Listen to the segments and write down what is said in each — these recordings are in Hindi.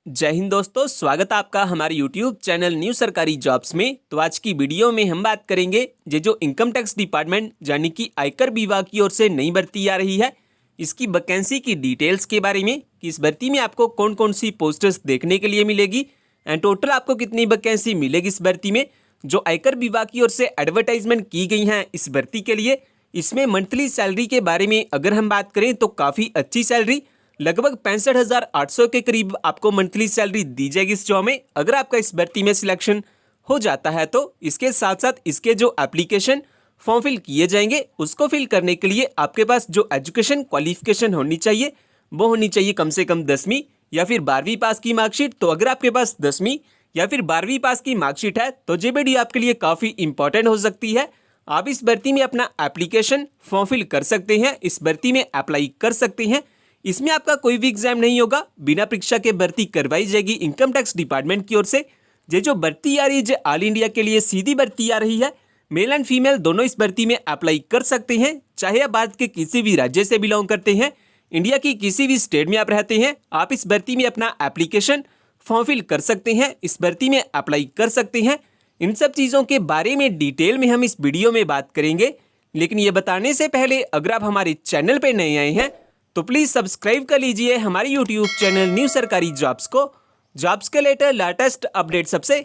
जय हिंद दोस्तों, स्वागत है आपका हमारे YouTube चैनल न्यू सरकारी जॉब्स में। तो आज की वीडियो में हम बात करेंगे ये जो इनकम टैक्स डिपार्टमेंट यानी कि आयकर विभाग की ओर से नई भर्ती आ रही है, इसकी वैकेंसी की डिटेल्स के बारे में कि इस भर्ती में आपको कौन कौन सी पोस्ट्स देखने के लिए मिलेगी एंड टोटल आपको कितनी वैकेंसी मिलेगी इस भर्ती में। जो आयकर विभाग की ओर से एडवर्टाइजमेंट की गई हैं इस भर्ती के लिए, इसमें मंथली सैलरी के बारे में अगर हम बात करें तो काफ़ी अच्छी सैलरी, लगभग 65,800 के करीब आपको मंथली सैलरी दी जाएगी इस जॉब में। अगर आपका इस भर्ती में सिलेक्शन हो जाता है तो इसके साथ साथ इसके जो एप्लीकेशन फॉर्म फिल किए जाएंगे उसको फिल करने के लिए आपके पास जो एजुकेशन क्वालिफिकेशन होनी चाहिए वो होनी चाहिए कम से कम 10वीं या फिर 12वीं पास की मार्कशीट। तो अगर आपके पास 10वीं या फिर 12वीं पास की मार्कशीट है तो ये वीडियो आपके लिए काफ़ी इंपॉर्टेंट हो सकती है। आप इस भर्ती में अपना एप्लीकेशन फॉर्म फिल कर सकते हैं, इस भर्ती में अप्लाई कर सकते हैं। इसमें आपका कोई भी एग्जाम नहीं होगा, बिना परीक्षा के भर्ती करवाई जाएगी इनकम टैक्स डिपार्टमेंट की ओर से। ये जो भर्ती आ रही है ऑल इंडिया के लिए सीधी भर्ती आ रही है, मेल एंड फीमेल दोनों इस भर्ती में अप्लाई कर सकते हैं। चाहे आप भारत के किसी भी राज्य से बिलोंग करते हैं, इंडिया की किसी भी स्टेट में आप रहते हैं, आप इस भर्ती में अपना एप्लीकेशन फॉर्म फिल कर सकते हैं, इस भर्ती में अप्लाई कर सकते हैं। इन सब चीज़ों के बारे में डिटेल में हम इस वीडियो में बात करेंगे। लेकिन ये बताने से पहले अगर आप हमारे चैनल पर नए आए हैं तो प्लीज़ सब्सक्राइब कर लीजिए हमारे यूट्यूब चैनल न्यू सरकारी जॉब्स को, जॉब्स के लेटेस्ट अपडेट सबसे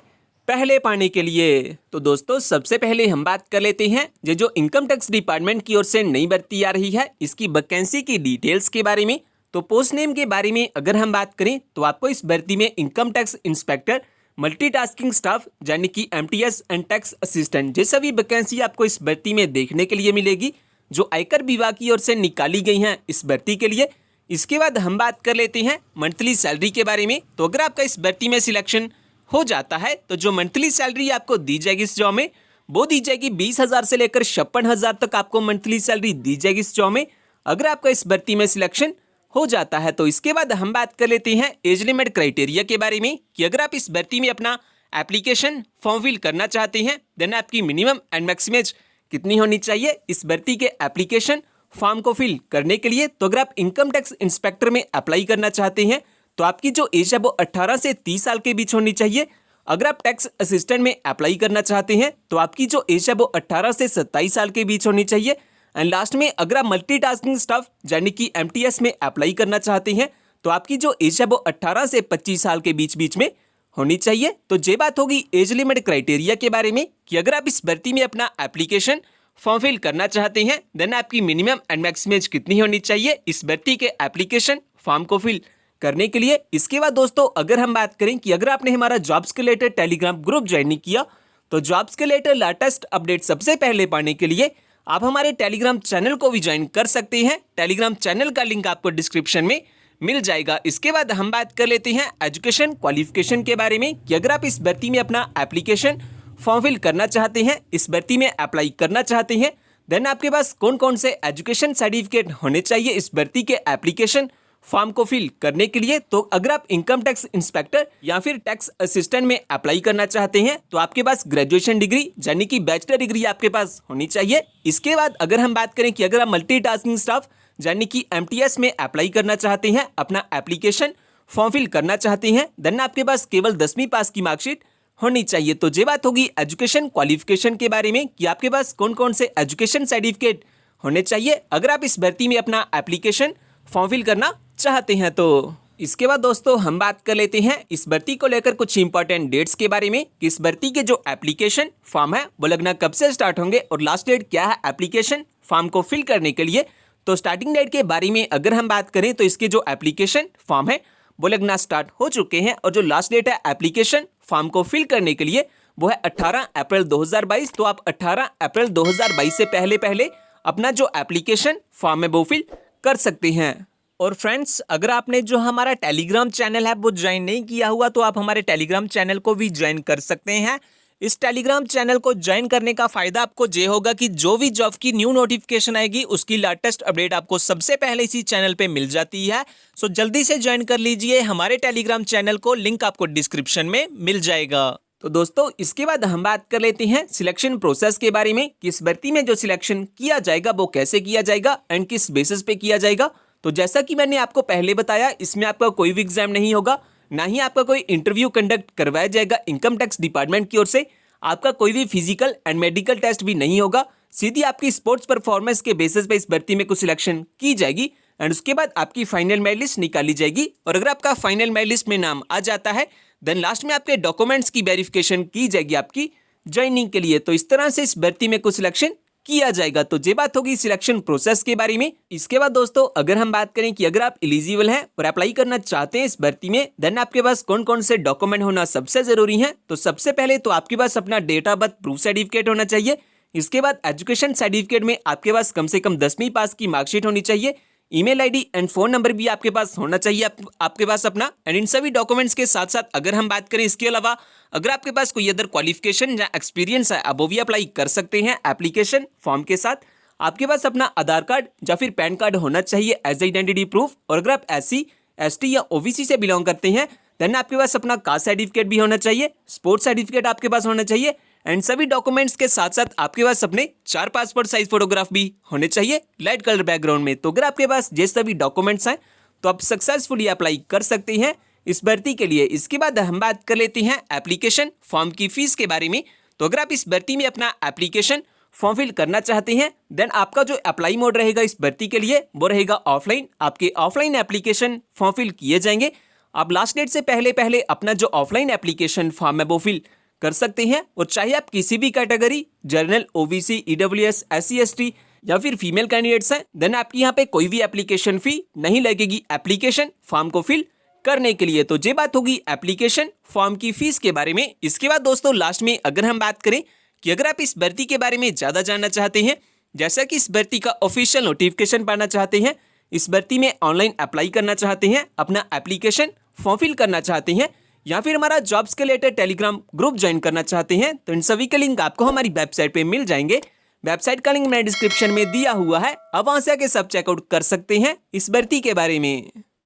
पहले पाने के लिए। तो दोस्तों सबसे पहले हम बात कर लेते हैं ये जो इनकम टैक्स डिपार्टमेंट की ओर से नई भर्ती आ रही है इसकी वैकेंसी की डिटेल्स के बारे में। तो पोस्ट नेम के बारे में अगर हम बात करें तो आपको इस भर्ती में income tax inspector, multitasking staff यानी कि MTS एंड टैक्स असिस्टेंट, ये सभी वैकेंसी आपको इस भर्ती में देखने के लिए मिलेगी जो आयकर विभाग की ओर से निकाली गई हैं इस भर्ती के लिए। इसके बाद हम बात कर लेते हैं मंथली सैलरी के बारे में। तो अगर आपका इस भर्ती में सिलेक्शन हो जाता है तो जो मंथली सैलरी आपको दी जाएगी इस जॉब में वो दी जाएगी 20,000 से लेकर 56,000 तक आपको मंथली सैलरी दी जाएगी इस जॉब में, अगर आपका इस भर्ती में सिलेक्शन हो जाता है। तो इसके बाद हम बात कर लेते हैं एज लिमिट क्राइटेरिया के बारे में कि अगर आप इस भर्ती में अपना एप्लीकेशन फॉर्म फिल करना चाहते हैं देन आपकी मिनिमम एंड मैक्सिमम एज कितनी होनी चाहिए इस भर्ती के एप्लीकेशन फॉर्म को फिल करने के लिए। तो अगर आप इनकम टैक्स इंस्पेक्टर में अप्लाई करना चाहते हैं तो आपकी जो एज है वो 18 से 30 साल के बीच होनी चाहिए। अगर आप टैक्स असिस्टेंट में अप्लाई करना चाहते हैं तो आपकी जो एज है वो 18 से 27 साल के बीच होनी चाहिए। एंड लास्ट में अगर आप मल्टीटास्किंग स्टाफ यानी कि MTS में अप्लाई करना चाहते हैं तो आपकी जो एज है वो 18 से 25 साल के बीच में होनी चाहिए। तो ये बात होगी एज लिमिट क्राइटेरिया के बारे में कि अगर आप इस भर्ती में अपना एप्लीकेशन फॉर्म फिल करना चाहते हैं देन आपकी मिनिमम एंड मैक्सिमम एज कितनी होनी चाहिए इस भर्ती के एप्लीकेशन फॉर्म को फिल करने के लिए। इसके बाद दोस्तों अगर हम बात करें कि अगर आपने हमारा जॉब्स के रिलेटेड टेलीग्राम ग्रुप ज्वाइन नहीं किया तो जॉब्स के रिलेटेड लेटेस्ट अपडेट सबसे पहले पाने के लिए आप हमारे टेलीग्राम चैनल को भी ज्वाइन कर सकते हैं। टेलीग्राम चैनल का लिंक आपको डिस्क्रिप्शन में मिल जाएगा। इसके बाद हम बात कर लेते हैं एजुकेशन क्वालिफिकेशन के बारे में कि अगर आप इस भर्ती में अपना एप्लीकेशन फॉर्म फिल करना चाहते हैं, इस भर्ती में अप्लाई करना चाहते हैं देन आपके पास कौन कौन से एजुकेशन सर्टिफिकेट होने चाहिए इस भर्ती के एप्लीकेशन फॉर्म को फिल करने के लिए। तो अगर आप इनकम टैक्स इंस्पेक्टर या फिर टैक्स असिस्टेंट में अप्लाई करना चाहते हैं तो आपके पास ग्रेजुएशन डिग्री यानी कि बैचलर डिग्री आपके पास होनी चाहिए। इसके बाद अगर हम बात करें कि अगर आप मल्टीटास्किंग स्टाफ यानी कि MTS में अप्लाई करना चाहते हैं, अपना एप्लीकेशन फॉर्म फिल करना चाहते हैं देन आपके पास केवल 10वीं पास की मार्कशीट होनी चाहिए। तो ये बात होगी एजुकेशन क्वालिफिकेशन के बारे में कि आपके पास कौन कौन से एजुकेशन सर्टिफिकेट होने चाहिए अगर आप इस भर्ती में अपना एप्लीकेशन फॉर्म फिल करना चाहते हैं। तो इसके बाद दोस्तों हम बात कर लेते हैं इस भर्ती को लेकर कुछ इंपॉर्टेंट डेट्स के बारे में कि इस भर्ती के जो एप्लीकेशन फॉर्म है वो लगना कब से स्टार्ट होंगे और लास्ट डेट क्या है एप्लीकेशन फॉर्म को फिल करने के लिए। तो स्टार्टिंग डेट के बारे में अगर हम बात करें तो इसके जो एप्लीकेशन फॉर्म है वो लगना स्टार्ट हो चुके हैं और जो लास्ट डेट है एप्लीकेशन फॉर्म को फिल करने के लिए वो है 18 अप्रैल 2022। तो आप 18 अप्रैल 2022 से पहले अपना जो एप्लीकेशन फॉर्म है वो फिल कर सकते हैं। और फ्रेंड्स अगर आपने जो हमारा टेलीग्राम चैनल है वो ज्वाइन नहीं किया हुआ तो आप हमारे टेलीग्राम चैनल को भी ज्वाइन कर सकते हैं। इस टेलीग्राम चैनल को ज्वाइन करने का फायदा आपको ये होगा कि जो भी जॉब की न्यू नोटिफिकेशन आएगी उसकी लेटेस्ट अपडेट आपको सबसे पहले इसी चैनल पे मिल जाती है। सो जल्दी से ज्वाइन कर लीजिए हमारे टेलीग्राम चैनल को, लिंक आपको डिस्क्रिप्शन में मिल जाएगा। तो दोस्तों इसके बाद हम बात कर लेते हैं सिलेक्शन प्रोसेस के बारे में कि इस भर्ती में जो सिलेक्शन किया जाएगा वो कैसे किया जाएगा एंड किस बेसिस पे किया जाएगा। तो जैसा कि मैंने आपको पहले बताया इसमें आपका कोई भी एग्जाम नहीं होगा, ना ही आपका कोई इंटरव्यू कंडक्ट करवाया जाएगा इनकम टैक्स डिपार्टमेंट की ओर से। आपका कोई भी फिजिकल एंड मेडिकल टेस्ट भी नहीं होगा। सीधी आपकी स्पोर्ट्स परफॉर्मेंस के बेसिस पे इस भर्ती में कुछ सिलेक्शन की जाएगी एंड उसके बाद आपकी फाइनल मेरिट लिस्ट निकाली जाएगी। और अगर आपका फाइनल मेरिट लिस्ट में नाम आ जाता है देन लास्ट में आपके डॉक्यूमेंट्स की वेरिफिकेशन की जाएगी आपकी ज्वाइनिंग के लिए। तो इस तरह से इस भर्ती में कुछ सिलेक्शन किया जाएगा। तो ये बात होगी सिलेक्शन प्रोसेस के बारे में। इसके बाद दोस्तों अगर हम बात करें कि अगर आप एलिजिबल हैं और अप्लाई करना चाहते हैं इस भर्ती में देन आपके पास कौन कौन से डॉक्यूमेंट होना सबसे जरूरी है। तो सबसे पहले तो आपके पास अपना date of birth proof certificate होना चाहिए। इसके बाद एजुकेशन सर्टिफिकेट में आपके पास कम से कम 10वीं पास की मार्कशीट होनी चाहिए। Email ID and phone number भी आपके पास होना चाहिए आपके पास अपना। एंड इन सभी डॉक्यूमेंट्स के साथ साथ अगर हम बात करें इसके अलावा अगर आपके पास कोई अदर क्वालिफिकेशन या एक्सपीरियंस है आप वो भी अप्लाई कर सकते हैं एप्लीकेशन फॉर्म के साथ। आपके पास अपना आधार कार्ड या फिर पैन कार्ड होना चाहिए एज आइडेंटिटी प्रूफ। और अगर आप SC ST या OBC से बिलोंग करते हैं देन आपके पास अपना कास्ट सर्टिफिकेट भी होना चाहिए, स्पोर्ट्स सर्टिफिकेट आपके पास होना चाहिए। एंड सभी डॉक्यूमेंट्स के साथ साथ आपके पास अपने 4 पासपोर्ट साइज फोटोग्राफ भी होने चाहिए लाइट कलर बैकग्राउंड में। तो अगर आपके पास ये सभी डॉक्यूमेंट्स हैं तो आप सक्सेसफुली अप्लाई कर सकते हैं इस भर्ती के लिए। इसके बाद हम बात कर लेते हैं एप्लीकेशन फॉर्म की फीस के बारे में। तो अगर आप इस भर्ती में अपना एप्लीकेशन फॉर्म फिल करना चाहते हैं देन आपका जो अप्लाई मोड रहेगा इस भर्ती के लिए वो रहेगा ऑफलाइन। आपके ऑफलाइन एप्लीकेशन फॉर्म फिल किए जाएंगे। आप लास्ट डेट से पहले अपना जो ऑफलाइन एप्लीकेशन फॉर्म है वो फिल कर सकते हैं। और चाहे आप किसी भी category general, OBC, EWS, SC ST या फिर फीमेल कैंडिडेट्स हैं देन आपकी यहाँ पे कोई भी एप्लीकेशन फी नहीं लगेगी एप्लीकेशन फॉर्म को फिल करने के लिए। तो ये बात होगी एप्लीकेशन फॉर्म की फीस के बारे में। इसके बाद दोस्तों लास्ट में अगर हम बात करें कि अगर आप इस भर्ती के बारे में ज़्यादा जानना चाहते हैं, जैसा कि इस भर्ती का ऑफिशियल नोटिफिकेशन पाना चाहते हैं, इस भर्ती में ऑनलाइन अप्लाई करना चाहते हैं, अपना एप्लीकेशन फॉर्म फिल करना चाहते हैं या फिर हमारा जॉब्स के रिलेटेड टेलीग्राम ग्रुप ज्वाइन करना चाहते हैं तो इन सभी के लिंक आपको हमारी वेबसाइट पे मिल जाएंगे। वेबसाइट का लिंक मैंने डिस्क्रिप्शन में दिया हुआ है। अब वहां से आके सब चेकआउट कर सकते हैं इस भर्ती के बारे में।